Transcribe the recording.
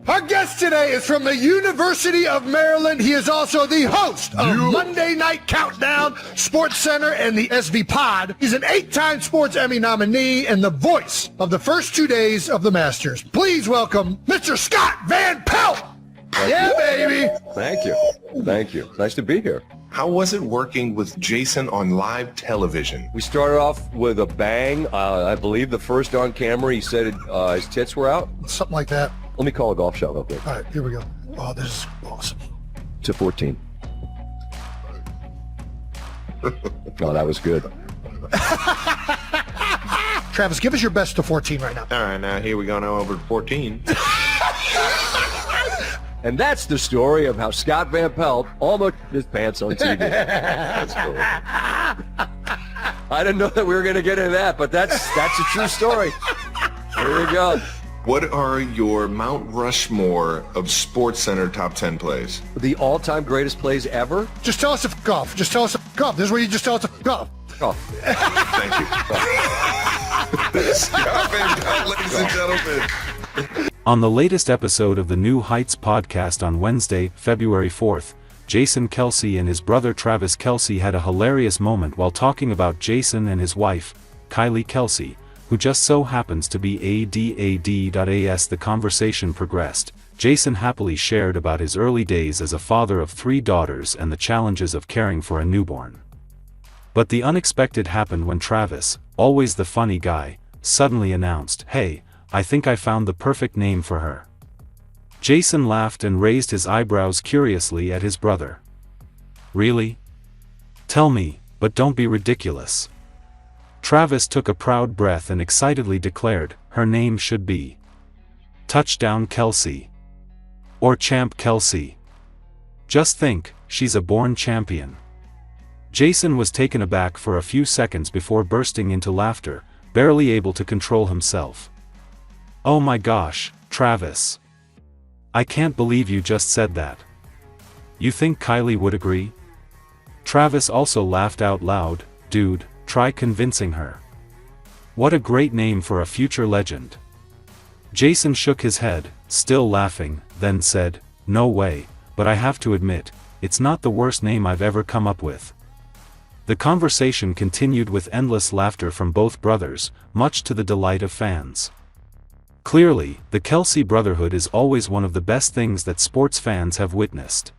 Our guest today is from the University of Maryland. He is also the host of Monday Night Countdown, Sports Center, and the SV Pod. He's an 8-time Sports Emmy nominee and the voice of the first 2 days of the Masters. Please welcome Mr. Scott Van Pelt. Yeah, baby. Thank you. Thank you. Nice to be here. How was it working with Jason on live television? We started off with a bang. I believe the first on camera, he said his tits were out. Something like that. Let me call a golf shot real quick. All right, here we go. Oh, this is awesome. To 14. Oh, that was good. Travis, give us your best to 14 right now. All right, now here we go now over to 14. And that's the story of how Scott Van Pelt almost his pants on TV. That's cool. I didn't know that we were going to get into that, but that's a true story. Here we go. What are your Mount Rushmore of Sports Center top 10 plays? The all-time greatest plays ever? Just tell us to f*** off. Just tell us to f*** off. This is where you just tell us to f*** off. Oh. Thank you. Scott Van Pelt, ladies and gentlemen. On the latest episode of the New Heights podcast on Wednesday, February 4th, Jason Kelce and his brother Travis Kelce had a hilarious moment while talking about Jason and his wife, Kylie Kelce, who just so happens to be ADAD. As the conversation progressed, Jason happily shared about his early days as a father of 3 daughters and the challenges of caring for a newborn. But the unexpected happened when Travis, always the funny guy, suddenly announced, "Hey, I think I found the perfect name for her." Jason laughed and raised his eyebrows curiously at his brother. "Really? Tell me, but don't be ridiculous." Travis took a proud breath and excitedly declared, "Her name should be Touchdown Kelce. Or Champ Kelce. Just think, she's a born champion." Jason was taken aback for a few seconds before bursting into laughter, barely able to control himself. "Oh my gosh, Travis. I can't believe you just said that. You think Kylie would agree?" Travis also laughed out loud. "Dude, try convincing her. What a great name for a future legend." Jason shook his head, still laughing, then said, "No way, but I have to admit, it's not the worst name I've ever come up with." The conversation continued with endless laughter from both brothers, much to the delight of fans. Clearly, the Kelce brotherhood is always one of the best things that sports fans have witnessed.